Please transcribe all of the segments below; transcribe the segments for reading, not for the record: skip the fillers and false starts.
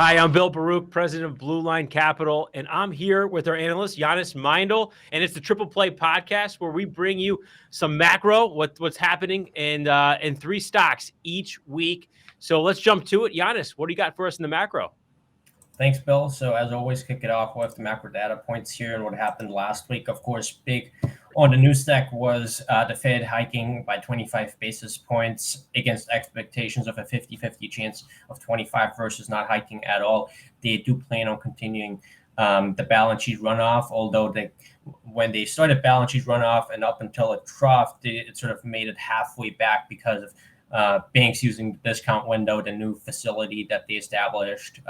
Hi, I'm Bill Baruch, president of Blue Line Capital, and I'm here with our analyst, Jannis Meindl, and it's the Triple Play podcast where we bring you some macro, what's happening in three stocks each week. So let's jump to it. Jannis, what do you got for us in the macro? Thanks, Bill. So as always, kick it off with the macro data points here and what happened last week. Of course, big on the news deck was the Fed hiking by 25 basis points against expectations of a 50-50 chance of 25 versus not hiking at all. They do plan on continuing the balance sheet runoff, although when they started balance sheet runoff and up until it troughed, it sort of made it halfway back because of banks using the discount window, the new facility that they established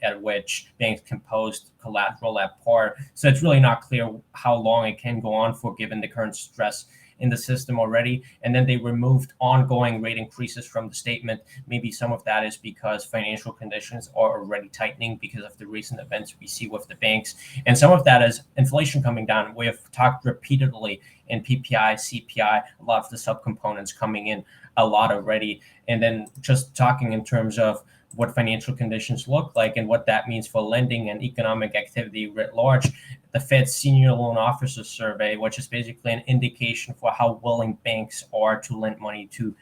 at which banks can post collateral at par. So it's really not clear how long it can go on for given the current stress in the system already. And then they removed ongoing rate increases from the statement. Maybe some of that is because financial conditions are already tightening because of the recent events we see with the banks. And some of that is inflation coming down. We have talked repeatedly in PPI, CPI, a lot of the subcomponents coming in a lot already. And then just talking in terms of what financial conditions look like and what that means for lending and economic activity writ large, the Fed's Senior Loan Officers Survey, which is basically an indication for how willing banks are to lend money to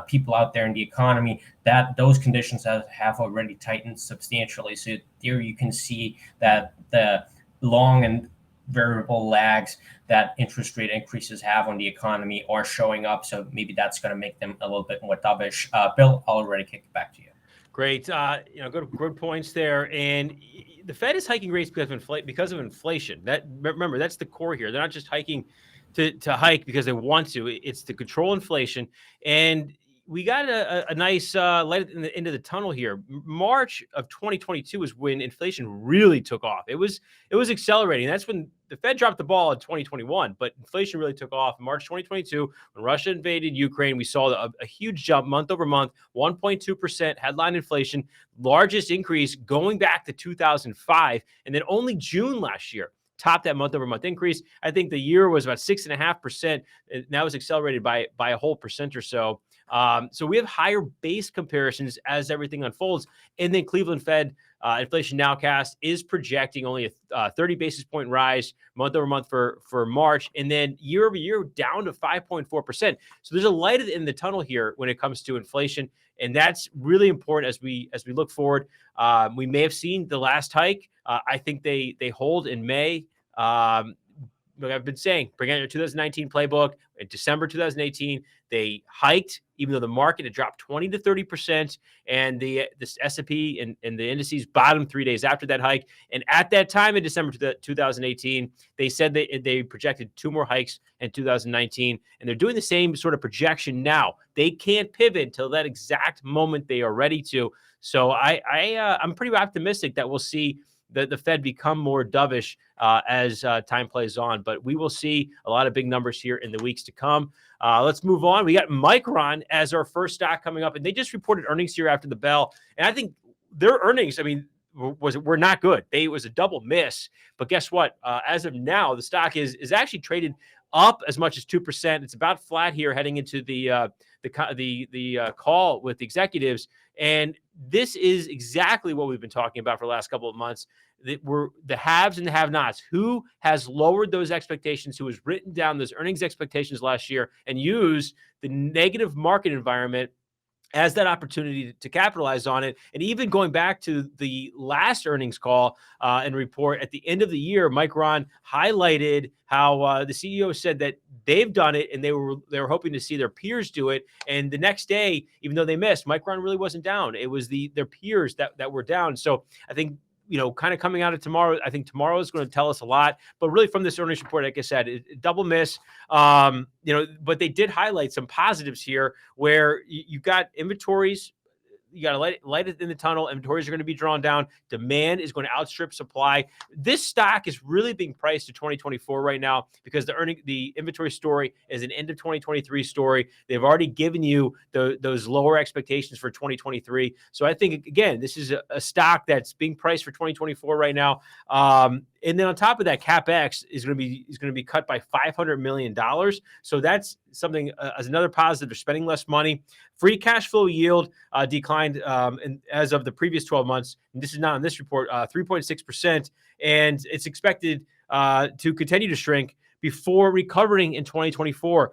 people out there in the economy, that those conditions have already tightened substantially. So there you can see that the long and variable lags that interest rate increases have on the economy are showing up. So maybe that's going to make them a little bit more dovish. Bill, I'll already kick it back to you. Great. Good points there. And the Fed is hiking rates because of inflation. Remember, that's the core here. They're not just hiking to hike because they want to. It's to control inflation. And we got a nice light in the end of the tunnel here. March of 2022 is when inflation really took off. It was accelerating. That's when the Fed dropped the ball in 2021, but inflation really took off in March 2022 when Russia invaded Ukraine. We saw a huge jump month over month, 1.2% headline inflation, largest increase going back to 2005, and then only June last year topped that month over month increase. I think the year was about 6.5%. That was accelerated by a whole percent or so. So we have higher base comparisons as everything unfolds. And then Cleveland Fed inflation nowcast is projecting only a 30 basis point rise month over month for March, and then year over year down to 5.4%. So there's a light in the tunnel here when it comes to inflation, and that's really important as we look forward. We may have seen the last hike. I think they hold in May. Like I've been saying, bring out your 2019 playbook. In December 2018, they hiked, even though the market had dropped 20 to 30%, and the S&P and the indices bottomed 3 days after that hike. And at that time in December 2018, they said they projected two more hikes in 2019, and they're doing the same sort of projection now. They can't pivot until that exact moment they are ready to. So I'm pretty optimistic that we'll see the Fed become more dovish as time plays on. But we will see a lot of big numbers here in the weeks to come. Let's move on. We got Micron as our first stock coming up, and they just reported earnings here after the bell. And I think their earnings, were not good. It was a double miss. But guess what? As of now, the stock is actually traded up as much as 2%. It's about flat here heading into the call with the executives. And this is exactly what we've been talking about for the last couple of months. That we're the haves and the have-nots. Who has lowered those expectations, who has written down those earnings expectations last year and used the negative market environment as that opportunity to capitalize on it. And even going back to the last earnings call and report at the end of the year, Micron highlighted how the CEO said that they've done it and they were hoping to see their peers do it. And the next day, even though they missed, Micron really wasn't down. It was their peers that were down. So I think, kind of coming out of tomorrow, I think tomorrow is going to tell us a lot. But really from this earnings report, like I said, double miss. But they did highlight some positives here where you got inventories. You got to light it in the tunnel. Inventories are going to be drawn down. Demand is going to outstrip supply. This stock is really being priced to 2024 right now because the inventory story is an end of 2023 story. They've already given you those lower expectations for 2023. So I think, again, this is a stock that's being priced for 2024 right now. And then on top of that, CapEx is going to be cut by $500 million. So that's something as another positive. They're spending less money. Free cash flow yield declined as of the previous 12 months. And this is not on this report, 3.6%. And it's expected to continue to shrink before recovering in 2024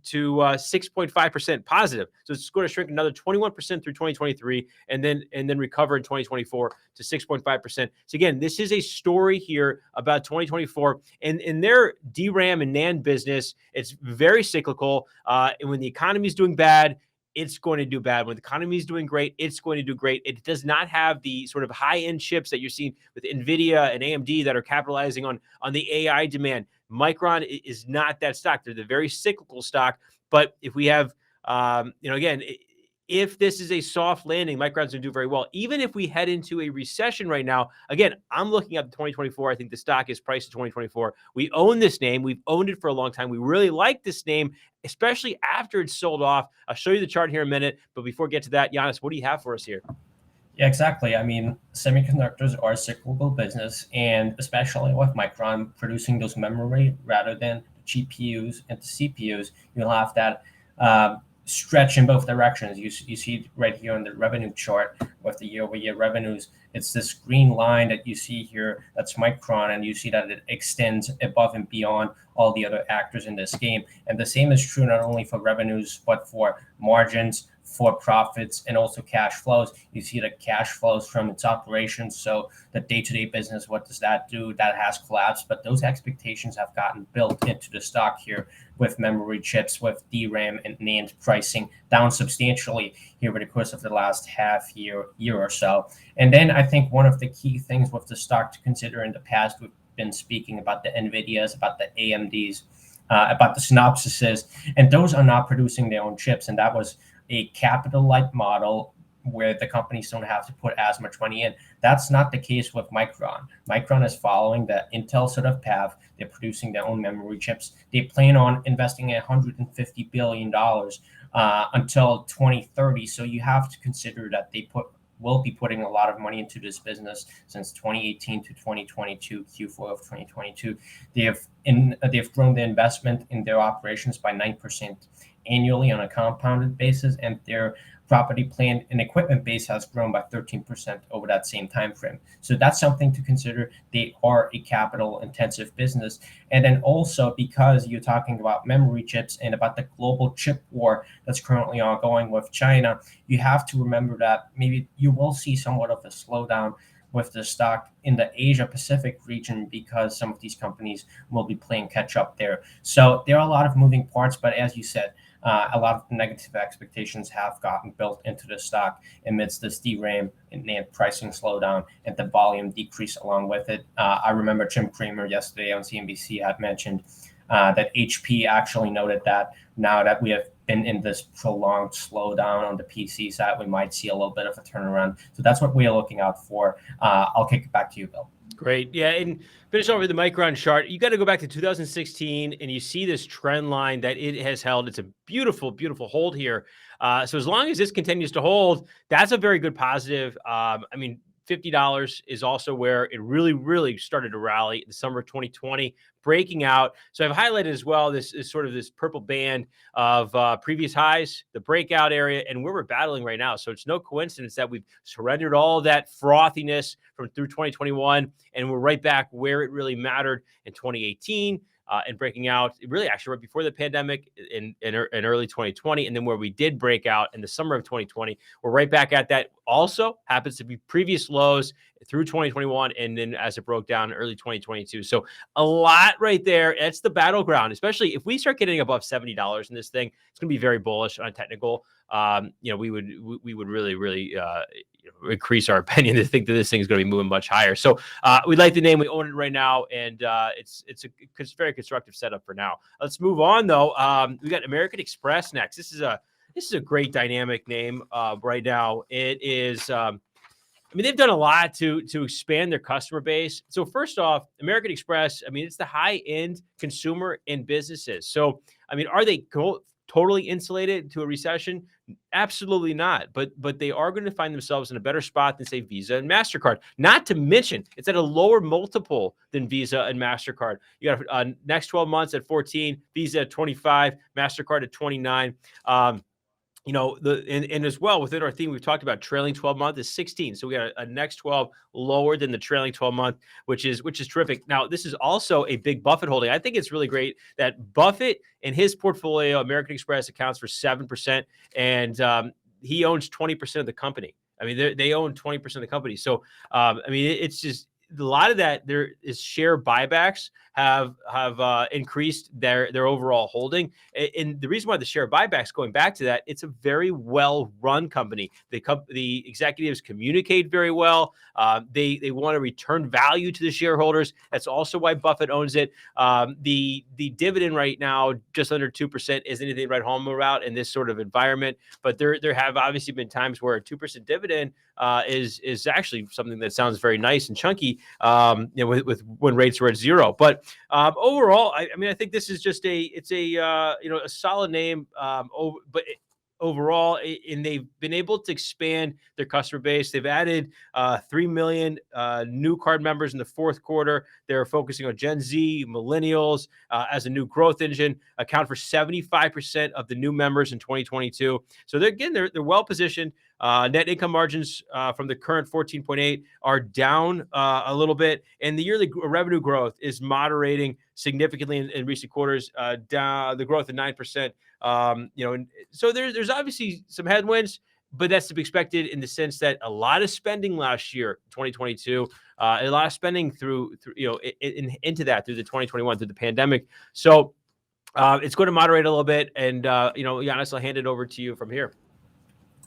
to 6.5% positive. So it's going to shrink another 21% through 2023, and then recover in 2024 to 6.5%. So again, this is a story here about 2024, and in their DRAM and NAND business, it's very cyclical. And when the economy is doing bad, it's going to do bad. When the economy is doing great, it's going to do great. It does not have the sort of high-end chips that you're seeing with NVIDIA and AMD that are capitalizing on the AI demand. Micron is not that stock. They're the very cyclical stock. But if we have, again, if this is a soft landing, Micron's going to do very well. Even if we head into a recession right now, again, I'm looking at 2024. I think the stock is priced in 2024. We own this name. We've owned it for a long time. We really like this name, especially after it's sold off. I'll show you the chart here in a minute. But before we get to that, Jannis, what do you have for us here? Yeah, exactly. I mean, semiconductors are a cyclical business, and especially with Micron producing those memory rather than the GPUs and the CPUs, you'll have that stretch in both directions. You see right here on the revenue chart with the year-over-year revenues. It's this green line that you see here. That's Micron, and you see that it extends above and beyond all the other actors in this game. And the same is true not only for revenues, but for margins, for profits, and also cash flows. You see the cash flows from its operations. So the day-to-day business, what does that do? That has collapsed, but those expectations have gotten built into the stock here with memory chips, with DRAM and NAND pricing down substantially here over the course of the last year or so. And then I think one of the key things with the stock to consider, in the past, we've been speaking about the NVIDIAs, about the AMDs, about the Synopsyses, and those are not producing their own chips. And that was a capital-light model where the companies don't have to put as much money in. That's not the case with Micron. Micron is following the Intel sort of path. They're producing their own memory chips. They plan on investing $150 billion until 2030. So you have to consider that they will be putting a lot of money into this business since 2018 to 2022, Q4 of 2022. They've grown the investment in their operations by 9% annually on a compounded basis, and their property, plant, and equipment base has grown by 13% over that same time frame. So that's something to consider. They are a capital-intensive business. And then also, because you're talking about memory chips and about the global chip war that's currently ongoing with China, you have to remember that maybe you will see somewhat of a slowdown with the stock in the Asia-Pacific region, because some of these companies will be playing catch-up there. So there are a lot of moving parts, but as you said, a lot of negative expectations have gotten built into the stock amidst this DRAM and NAND pricing slowdown and the volume decrease along with it. I remember Jim Cramer yesterday on CNBC had mentioned that HP actually noted that now that we have been in this prolonged slowdown on the PC side, we might see a little bit of a turnaround. So that's what we are looking out for. I'll kick it back to you, Bill. Great. Yeah, and finish off with the Micron chart. You got to go back to 2016, and you see this trend line that it has held. It's a beautiful, beautiful hold here. So as long as this continues to hold, that's a very good positive. $50 is also where it really, really started to rally in the summer of 2020, breaking out. So I've highlighted as well this is sort of this purple band of previous highs, the breakout area, and where we're battling right now. So it's no coincidence that we've surrendered all that frothiness from through 2021, and we're right back where it really mattered in 2018. And breaking out really actually right before the pandemic in early 2020. And then where we did break out in the summer of 2020, we're right back at that. Also happens to be previous lows through 2021. And then as it broke down in early 2022. So a lot right there. That's the battleground, especially if we start getting above $70 in this thing, it's going to be very bullish on a technical. We would really increase our opinion to think that this thing is going to be moving much higher. So we like the name. We own it right now, and it's a very constructive setup for now. Let's move on, though. We got American Express next. This is a great dynamic name right now. It is. They've done a lot to expand their customer base. So first off, American Express, it's the high-end consumer and businesses. So, are they totally insulated to a recession? Absolutely not. But they are going to find themselves in a better spot than, say, Visa and MasterCard. Not to mention, it's at a lower multiple than Visa and MasterCard. You got next 12 months at 14, Visa at 25, MasterCard at 29. And as well within our theme, we've talked about trailing 12 month is 16. So we got a next 12 lower than the trailing 12 month, which is terrific. Now, this is also a big Buffett holding. I think it's really great that Buffett in his portfolio, American Express, accounts for 7%, and he owns 20% of the company. I mean, they own 20% of the company. So, it's just a lot of that. There is share buybacks have increased their overall holding. And the reason why the share buybacks, going back to that, it's a very well run company. The executives communicate very well. They want to return value to the shareholders. That's also why Buffett owns it. The dividend right now, just under 2%, isn't anything to write home about in this sort of environment. But there have obviously been times where a 2% dividend is actually something that sounds very nice and chunky, with when rates were at zero. But overall, I think this is just a solid name. Overall, and they've been able to expand their customer base. They've added 3 million new card members in the fourth quarter. They're focusing on Gen Z, millennials as a new growth engine, account for 75% of the new members in 2022. So they're well positioned. Net income margins from the current 14.8 are down a little bit, and the yearly revenue growth is moderating significantly in recent quarters, down the growth of 9%. So there's obviously some headwinds, but that's to be expected in the sense that a lot of spending last year, 2022, a lot of spending through into that through the 2021 through the pandemic. So it's going to moderate a little bit, and Jannis, I'll hand it over to you from here.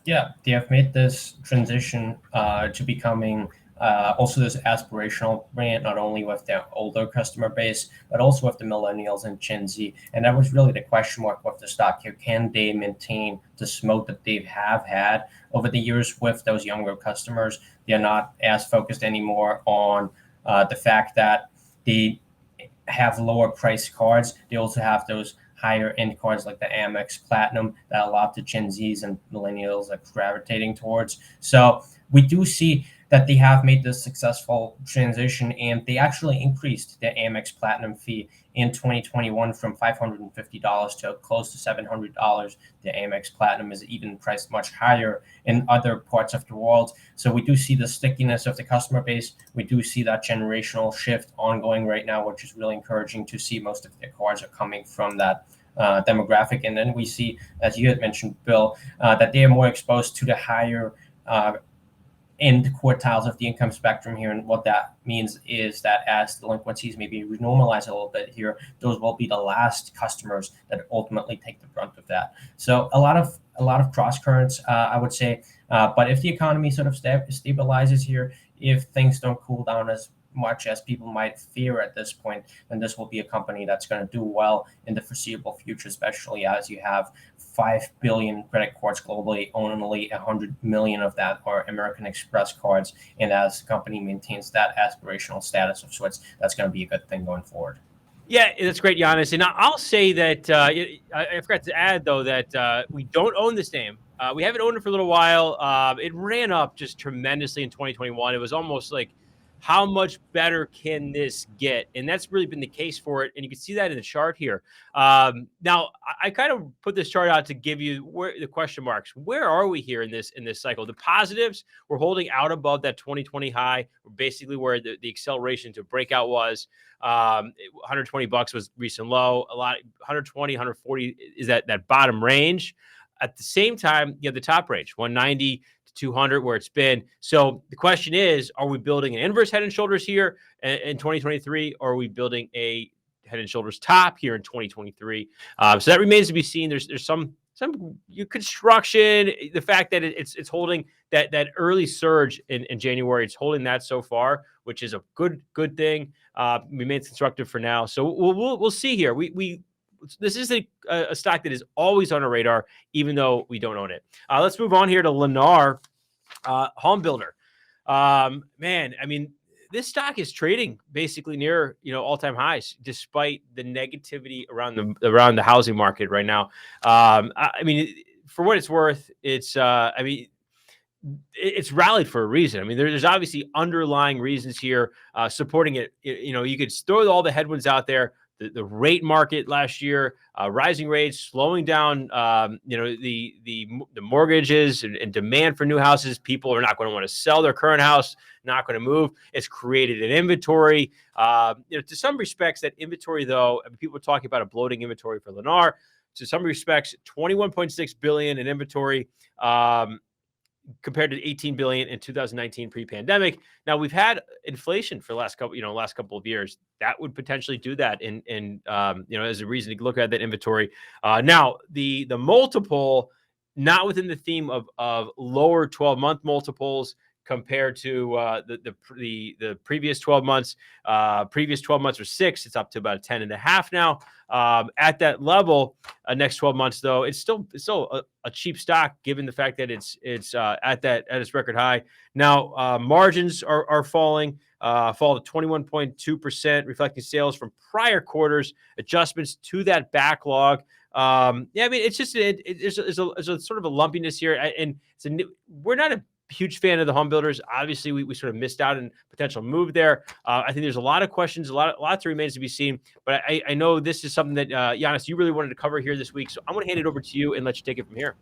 Yeah, they have made this transition to becoming also this aspirational brand, not only with their older customer base, but also with the millennials and Gen Z. And that was really the question mark with the stock here. Can they maintain the smoke that they have had over the years with those younger customers? They're not as focused anymore on the fact that they have lower price cards. They also have those higher end cards like the Amex Platinum that a lot of the Gen Zs and millennials are gravitating towards. So we do see that they have made this successful transition, and they actually increased their Amex Platinum fee in 2021 from $550 to close to $700. The Amex Platinum is even priced much higher in other parts of the world. So we do see the stickiness of the customer base. We do see that generational shift ongoing right now, which is really encouraging to see. Most of their cards are coming from that demographic. And then we see, as you had mentioned, Bill, that they are more exposed to the higher end quartiles of the income spectrum here. And what that means is that as delinquencies maybe normalize a little bit here, those will be the last customers that ultimately take the brunt of that. So a lot of cross currents, I would say. But if the economy sort of stabilizes here, if things don't cool down as much as people might fear at this point, then this will be a company that's going to do well in the foreseeable future, especially as you have 5 billion credit cards globally, only 100 million of that are American Express cards. And as the company maintains that aspirational status of sorts, that's going to be a good thing going forward. Yeah, that's great, Jannis. And I'll say that I forgot to add, though, that we don't own this name. We haven't owned it for a little while. It ran up just tremendously in 2021. It was almost like, how much better can this get? And that's really been the case for it. And you can see that in the chart here. Now, I kind of put this chart out to give you where the question marks. Where are we here in this cycle? The positives, we're holding out above that 2020 high, basically where the acceleration to breakout was. $120 was recent low. A lot, 120, 140 is that bottom range. At the same time, you have the top range, 190 to 200, where it's been. So the question is, are we building an inverse head and shoulders here in 2023, or are we building a head and shoulders top here in 2023? So that remains to be seen. There's some construction, the fact that it's holding that early surge in January, it's holding that so far, which is a good thing. Remains constructive for now. So we'll see here. This is a stock that is always on our radar, even though we don't own it. Let's move on here to Lennar, Homebuilder. Man, I mean, this stock is trading basically near all-time highs, despite the negativity around the housing market right now. I mean, for what it's worth, it's I mean, it's rallied for a reason. I mean, there's obviously underlying reasons here supporting it. You know, you could throw all the headwinds out there. The rate market last year, rising rates, slowing down. You know, the mortgages and demand for new houses. People are not going to want to sell their current house, not going to move. It's created an inventory. You know, to some respects, that inventory, though, I mean, people are talking about a bloating inventory for Lennar. To some respects, 21.6 billion in inventory. Compared to 18 billion in 2019 pre-pandemic. Now we've had inflation for the last couple of years. That would potentially do that in you know, as a reason to look at that inventory. Now the multiple, not within the theme of lower 12-month multiples compared to the previous 12 months. Previous 12 months were 6. It's up to about 10.5 now. At that level, next 12 months though, it's still a cheap stock given the fact that it's at its record high. Now margins are falling. Fall to 21.2%, reflecting sales from prior quarters, adjustments to that backlog. Yeah, I mean, it's just there's a sort of a lumpiness here, and we're not a huge fan of the home builders. Obviously, we sort of missed out on potential move there. I think there's a lot of questions, a lot remains to be seen. But I know this is something that Jannis, you really wanted to cover here this week. So I'm going to hand it over to you and let you take it from here.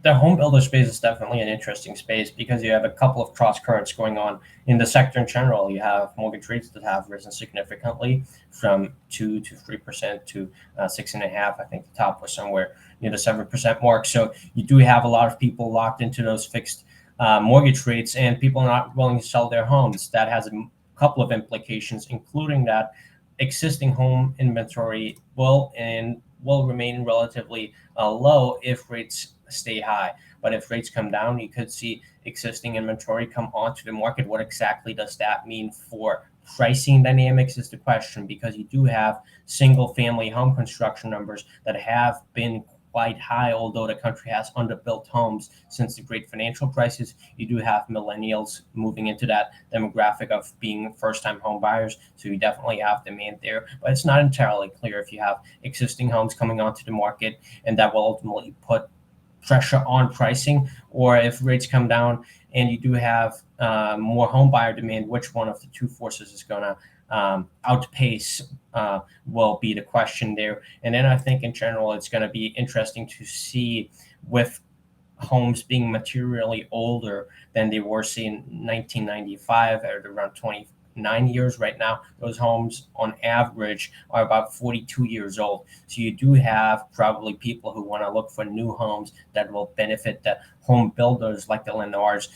The home builder space is definitely an interesting space because you have a couple of cross currents going on in the sector in general. You have mortgage rates that have risen significantly from 2 to 3% to 6.5%. I think the top was somewhere near the 7% mark. So you do have a lot of people locked into those fixed mortgage rates, and people are not willing to sell their homes. That has a couple of implications, including that existing home inventory will remain relatively low if rates stay high. But if rates come down, you could see existing inventory come onto the market. What exactly does that mean for pricing dynamics is the question, because you do have single family home construction numbers that have been quite high, although the country has underbuilt homes since the great financial crisis. You do have millennials moving into that demographic of being first-time home buyers, so you definitely have demand there. But it's not entirely clear if you have existing homes coming onto the market, and that will ultimately put pressure on pricing, or if rates come down and you do have more home buyer demand, which one of the two forces is going to outpace will be the question there. And then I think in general, it's going to be interesting to see, with homes being materially older than they were, say, in 1995 at around 29 years. Right now, those homes on average are about 42 years old. So you do have probably people who want to look for new homes that will benefit the home builders like the Lennars.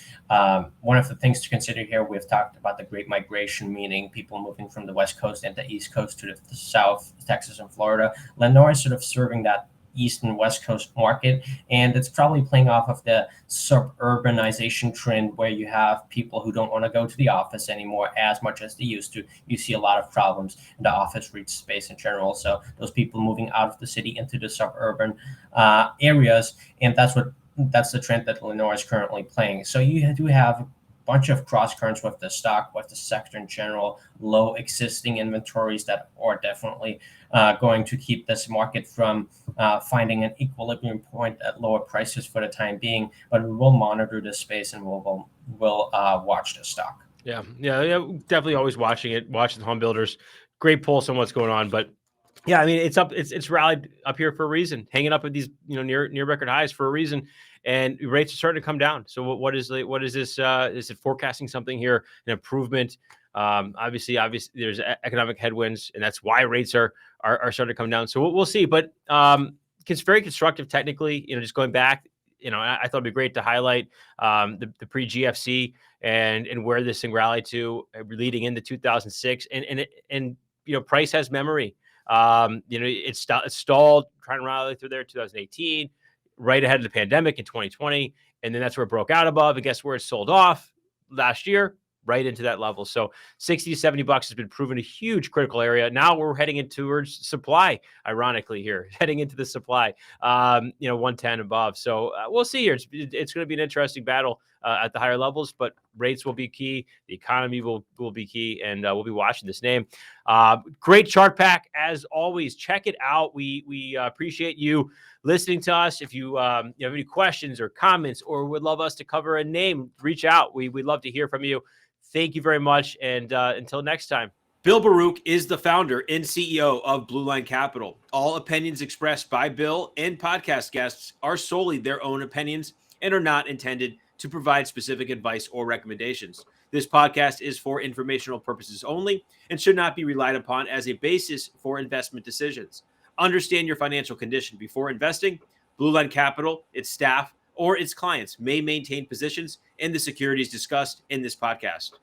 One of the things to consider here, we've talked about the Great Migration, meaning people moving from the West Coast and the East Coast to the South, Texas and Florida. Lennar is sort of serving that East and West Coast market, and it's probably playing off of the suburbanization trend where you have people who don't want to go to the office anymore as much as they used to. You see a lot of problems in the office REIT space in general, so those people moving out of the city into the suburban areas, and that's the trend that Lennar is currently playing. So you do have bunch of cross currents with the stock, with the sector in general, low existing inventories that are definitely going to keep this market from finding an equilibrium point at lower prices for the time being. But we will monitor this space, and we'll watch the stock. Yeah, definitely always watching the home builders. Great pulse on what's going on, but yeah, I mean, it's rallied up here for a reason, hanging up at these near record highs for a reason, and rates are starting to come down. So what is this? Is it forecasting something here, an improvement? Obviously, there's economic headwinds, and that's why rates are starting to come down. So we'll see, but it's very constructive technically. Just going back, I thought it'd be great to highlight the pre-GFC and where this thing rallied to leading into 2006, and price has memory. It stalled trying to rally through there 2018, right ahead of the pandemic in 2020. And then that's where it broke out above. And guess where it sold off last year? Right into that level. So 60 to 70 bucks has been proven a huge critical area. Now we're heading into towards supply, ironically here, heading into the supply, 110 above. So we'll see here. It's going to be an interesting battle at the higher levels, but rates will be key. The economy will be key, and we'll be watching this name. Great chart pack as always. Check it out. We appreciate you listening to us. If you have any questions or comments, or would love us to cover a name, reach out. We'd love to hear from you. Thank you very much, and until next time. Bill Baruch is the founder and CEO of Blue Line Capital. All opinions expressed by Bill and podcast guests are solely their own opinions and are not intended to provide specific advice or recommendations. This podcast is for informational purposes only and should not be relied upon as a basis for investment decisions. Understand your financial condition before investing. Blue Line Capital, its staff, or its clients may maintain positions in the securities discussed in this podcast.